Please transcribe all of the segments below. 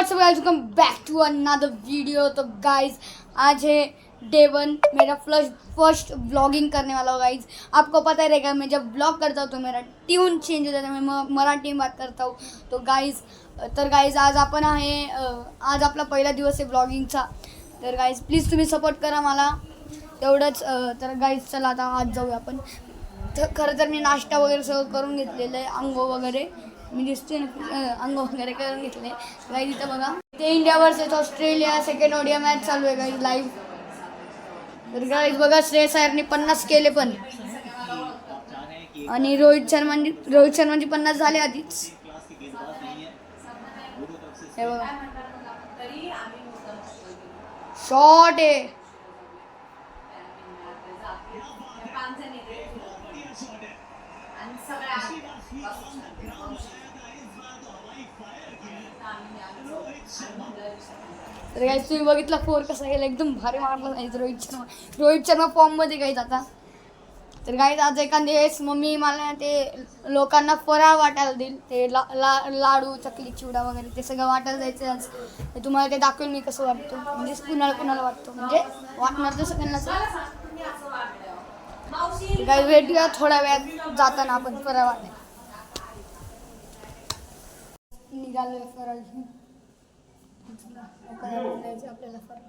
WhatsApp guys, welcome back to another video. तो guys आज है डे 1, मेरा फर्स्ट व्लॉगिंग करने वाला हूँ गाइस। आपको पता ही रहेगा, मैं जब व्लॉग करता हूँ तो मेरा ट्यून चेंज हो जाता है, मैं मराठी में बात करता हूँ। तो गाइस आज आपण आहे, आज आपला पहिला दिवस आहे व्लॉगिंगचा। तर गाइस प्लीज तुम्ही सपोर्ट करा मला तेवढंच। तर गाइस चला आता आज जाऊया आपण। खरं तर मी नाश्ता वगैरे सगळं करून घेतलेलं आहे, अंघोळ वगैरे मी दिसते ना, अंघोळ वगैरे करून घेतले गाइस। इथं बघा, ते India versus Australia second ODI match चालू आहे गाइस लाईव्ह। तर गाइस बघा, श्रेयस अय्यरने 50 केले पण, आणि रोहित शर्माची 50 झाले आधीच। हे बघा, शॉट आहे। तर गाइस तुम्ही बघितला फोर कसा गेला, एकदम भारी मारला गाइस रोहित शर्मा फॉर्म मध्ये गाइस आता। तर गाइस आज एखाद्या वेळेस मम्मी मला ते लोकांना फराळ वाटायला देईल, ते लाडू चकली चिवडा वगैरे ते सगळं वाटायला जायचं आज। ते तुम्हाला ते दाखवेल मी कसं वाटतो, म्हणजे कुणाला वाटतो, म्हणजे वाटणार तर सगळ्यांनाच। गाइस भेटूया थोड्या वेळात जाताना आपण फराळ वाटायला निघालोय। फराळ आपल्याला फराळ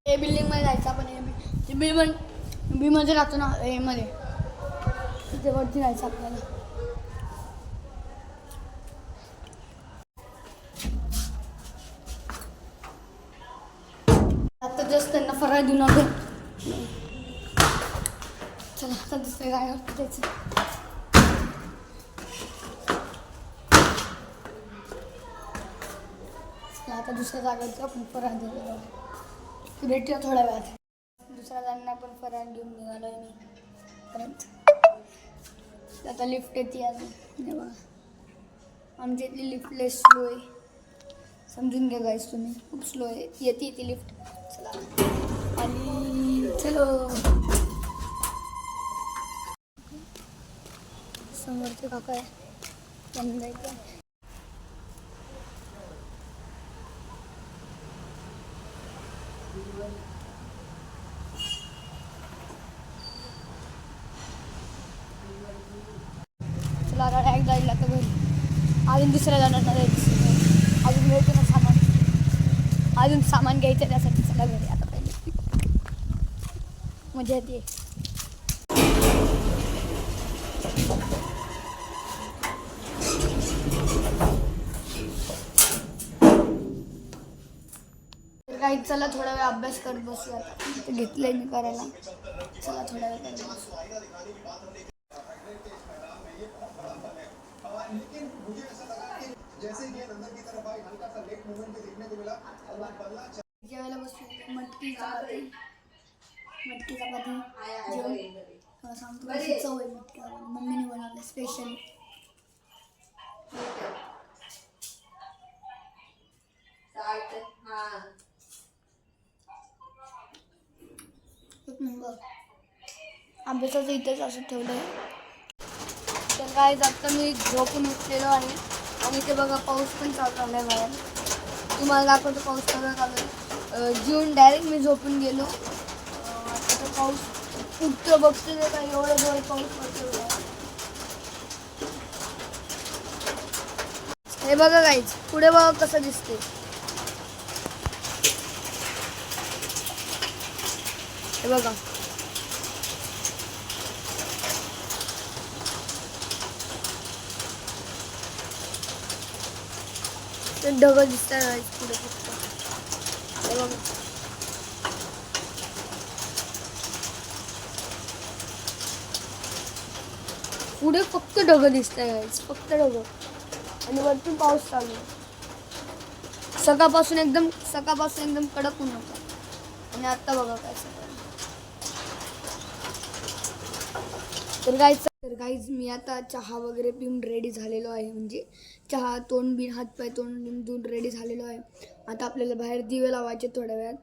ए बिल्डिंग मध्ये जायचं आपण। बी मध्ये राहतो ना, ए मध्ये तिथे वरती जायचं आपल्याला। आता जस्ट त्यांना फराळ देऊन आलो। चला आता दुसऱ्या गाड्यावर जायचं। आता दुसऱ्या जागेवर आपण फराळ द्यायला भेटूया थोड्या वेळात। दुसऱ्या जणांना पण फराळ घेऊन निघालोय मी परत। आता लिफ्ट येते अजून, आमच्या इथली लिफ्ट लय स्लो आहे, समजून घ्या गाइस तुम्ही, खूप स्लो आहे। येते ती लिफ्ट। चला आणि चलो, समोरचे काका आहे त्यांना जायचं। चला गाड्या एकदा येईल आता घरी, अजून दुसऱ्या जणांना जायचं, अजून घ्यायचं ना सामान, अजून सामान घ्यायचं त्यासाठी। चला घरी आता पहिले, मजा येते। काही चला थोडा वेळ अभ्यास करत बसूया, ते घेतलंय मी करायला। चला थोडा वेळ करत बसू। जेवायला बसू, मटकी चपाती जेवण। मला सांगतो कशी चव आहे मटकी, मम्मीने बनवलं स्पेशल। अभ्यासाचं इथंच असं ठेवलं आहे। तर काय आता मी झोपून उठलेलो आहे, आणि ते बघा पाऊस पण चालू झाला आहे बाहेर। तुम्हाला दाखवतो पाऊस कसा चालू आहे। जीवन डायरेक्ट मी झोपून गेलो, आता पाऊस उठतो बघतो ते काय एवढं जोरात पाऊस पडतो। हे बघा गाइस, पुढे बघा कसं दिसते। हे बघा, ते ढग दिसतात गाइस पुढे फक्त। हे बघा, पुढे फक्त ढग दिसतात गाइस, फक्त ढग, आणि वरतून पाऊस चालू आहे। सकाळपासून एकदम कडक ऊन होतं, आणि आता बघा काय सकाळ। तर गाइस मी आता चहा वगैरे पिऊन रेडी झालेलो आहे, म्हणजे चहा हातपाय तोंड धुवून रेडी झालेलो आहे। आता आपल्याला बाहेर दिवे लावायचे थोड्या वेळात।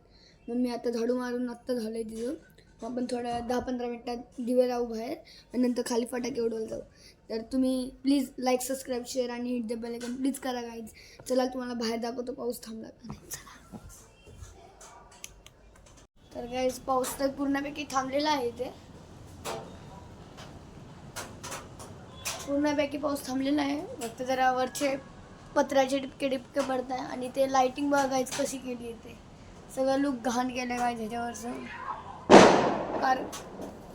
मग मी आता झाडू मारून आत्ता झालंय तिथं, आपण थोड्या 10-15 मिनटात दिवे लावू बाहेर आणि नंतर खाली फटाके उडवले जाऊ. तर तुम्ही प्लीज लाईक, सबस्क्राईब, शेअर आणि hit the bell icon please करा गाईज. चला तुम्हाला बाहेर दाखवतो पाऊस थांबला का नाही. चला. तर गाईज पाऊस तर पूर्णपैकी थांबलेला आहे. इथे पूर्णपैकी पाऊस थांबलेला आहे. फक्त जरा वरचे पत्र्याचे टिपके पडत आहे आणि ते लाईटिंग बघायचं कशी केली आहे ते सगळं लूक घाण केलं गाईज ह्याच्यावरचं.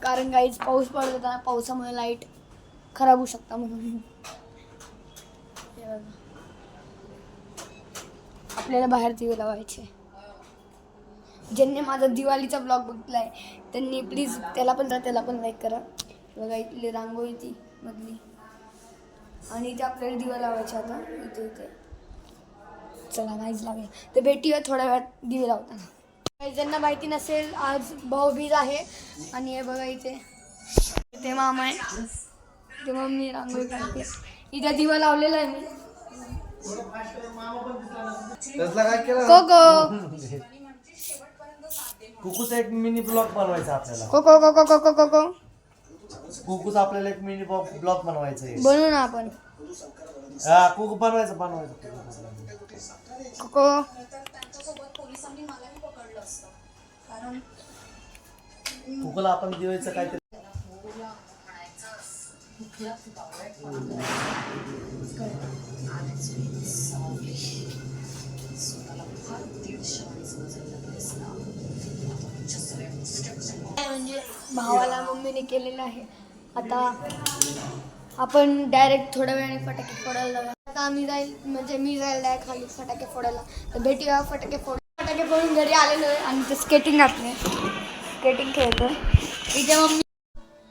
कारण गाईज पाऊस पडत होता, पावसामुळे लाईट खराब होऊ शकता म्हणून. आपल्याला बाहेर दिवे लावायचे. ज्यांनी माझा दिवाळीचा ब्लॉग बघितलाय त्यांनी प्लीज त्याला पण लाईक करा. बघा इथली रांगोळी ती मधली आणि इथे आपल्याला दिवा लावायचे आता इथे. चला गाईज लावूया. तर भेटूया थोड्या वेळात दिवे लावताना. काही ज्यांना माहिती नसेल आज भाऊबीज आहे आणि हे बघा इथे मामा आहे, इथे मम्मी रांगोळी काढते. इथे दिवा लावलेला आहे मी. कुकूचा एक मिनी ब्लॉग बनवायचा आपल्याला. कुकूचा आपल्याला एक मिनी ब्लॉग बनवायचा आहे. बनवू ना आपण. कुकू बनवायचं. कुकूला आपण दिवायचं काहीतरी. म्हणजे भावाला मम्मीने केलेलं आहे. आता आपण डायरेक्ट थोड्या वेळाने फटाके फोडायला जाऊया. आता मी जाईल डायरेक्ट खाली फटाके फोडायला. तर भेटूया. फटाके फोडून घरी आलेलो आहे आणि ते स्केटिंग खेळतो इथे मम्मी.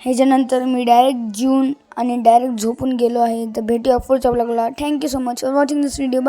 ह्याच्यानंतर मी डायरेक्ट जेवून आणि डायरेक्ट झोपून गेलो आहे. तर भेटूया पुढच्या ब्लॉगला. Thank you so much for watching this video. Bye.